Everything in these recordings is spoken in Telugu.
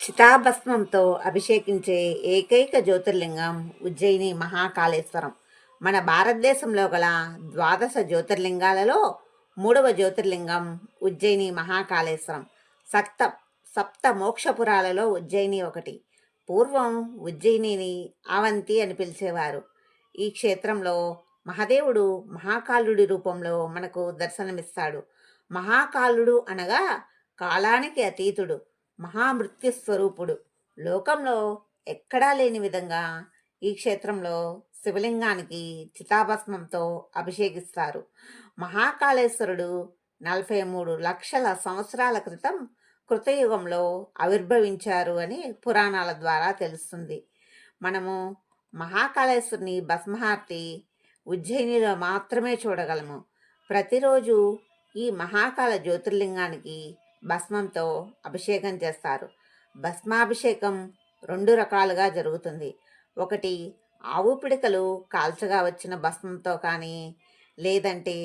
చితాభస్మంతో అభిషేకించే ఏకైక జ్యోతిర్లింగం ఉజ్జయిని మహాకాళేశ్వరం. మన భారతదేశంలో గల ద్వాదశ జ్యోతిర్లింగాలలో మూడవ జ్యోతిర్లింగం ఉజ్జయిని మహాకాళేశ్వరం. సప్త సప్త మోక్షపురాలలో ఉజ్జయిని ఒకటి. పూర్వం ఉజ్జయినిని అవంతి అని పిలిచేవారు. ఈ క్షేత్రంలో మహాదేవుడు మహాకాలుడి రూపంలో మనకు దర్శనమిస్తాడు. మహాకాలుడు అనగా కాలానికి అతీతుడు, మహామృత్యు స్వరూపుడు. లోకంలో ఎక్కడా లేని విధంగా ఈ క్షేత్రంలో శివలింగానికి చితాభస్మంతో అభిషేకిస్తారు. మహాకాళేశ్వరుడు 43 లక్షల సంవత్సరాల క్రితం కృతయుగంలో ఆవిర్భవించారు అని పురాణాల ద్వారా తెలుస్తుంది. మనము మహాకాళేశ్వరుని భస్మహారతి ఉజ్జయినిలో మాత్రమే చూడగలము. ప్రతిరోజు ఈ మహాకాళ జ్యోతిర్లింగానికి భస్మంతో అభిషేకం చేస్తారు. భస్మాభిషేకం 2 రకాలుగా జరుగుతుంది. ఒకటి, ఆవు పిడకలు కాల్చగా వచ్చిన భస్మంతో కానీ, లేదంటే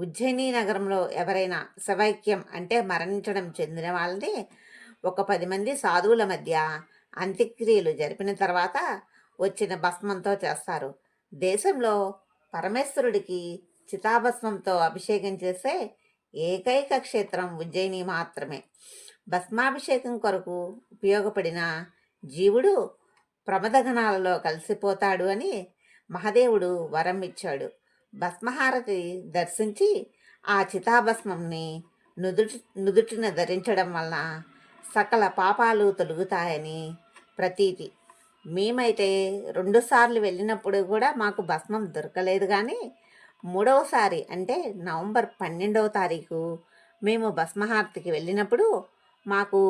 ఉజ్జయిని నగరంలో ఎవరైనా శవైక్యం అంటే మరణించడం చెందిన వాళ్ళని ఒక 10 మంది సాధువుల మధ్య అంత్యక్రియలు జరిపిన తర్వాత వచ్చిన భస్మంతో చేస్తారు. దేశంలో పరమేశ్వరుడికి చితాభస్మంతో అభిషేకం చేసే ఏకైక క్షేత్రం ఉజ్జయిని మాత్రమే. భస్మాభిషేకం కొరకు ఉపయోగపడిన జీవుడు ప్రమదగణాలలో కలిసిపోతాడు అని మహాదేవుడు వరం ఇచ్చాడు. భస్మహారతి దర్శించి ఆ చితాభస్మంని నుదుటిన ధరించడం వలన సకల పాపాలు తొలుగుతాయని ప్రతీతి. మేమైతే 2 సార్లు వెళ్ళినప్పుడు కూడా మాకు భస్మం దొరకలేదు. కానీ 3వసారి అంటే నవంబర్ 12వ తారీఖు మేము భస్మహారతికి వెళ్ళినప్పుడు మాకు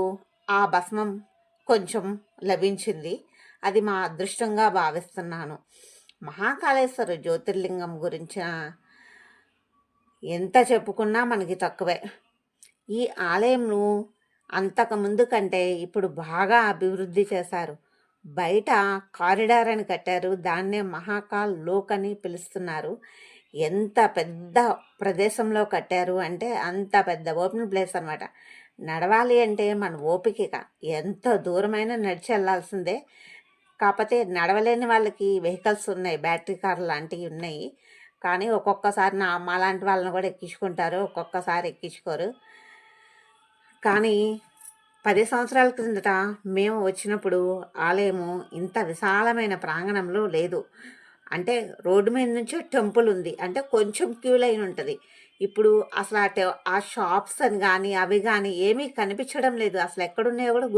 ఆ భస్మం కొంచెం లభించింది. అది మా అదృష్టంగా భావిస్తున్నాను. మహాకాళేశ్వర జ్యోతిర్లింగం గురించి ఎంత చెప్పుకున్నా మనకి తక్కువే. ఈ ఆలయంను అంతకుముందు కంటే ఇప్పుడు బాగా అభివృద్ధి చేశారు. బయట కారిడార్ అని కట్టారు. దాన్నే మహాకాల్ లోక్ అని పిలుస్తున్నారు. ఎంత పెద్ద ప్రదేశంలో కట్టారు అంటే అంత పెద్ద ఓపెన్ ప్లేస్ అనమాట. నడవాలి అంటే మన ఓపిక ఎంత దూరమైనా నడిచి వెళ్ళాల్సిందే. కాకపోతే నడవలేని వాళ్ళకి వెహికల్స్ ఉన్నాయి, బ్యాటరీ కార్లు లాంటివి ఉన్నాయి. కానీ ఒక్కొక్కసారి మాలాంటి వాళ్ళని కూడా ఎక్కించుకుంటారు, ఒక్కొక్కసారి ఎక్కించుకోరు. కానీ 10 సంవత్సరాల క్రిందట మేము వచ్చినప్పుడు ఆలయము ఇంత విశాలమైన ప్రాంగణంలో లేదు. అంటే రోడ్డు మీద నుంచి టెంపుల్ ఉంది, అంటే కొంచెం క్యూ లైన్ ఉంటుంది. ఇప్పుడు అసలు ఆ షాప్స్ అని కానీ అవి కానీ ఏమీ కనిపించడం లేదు. అసలు ఎక్కడున్నాయో కూడా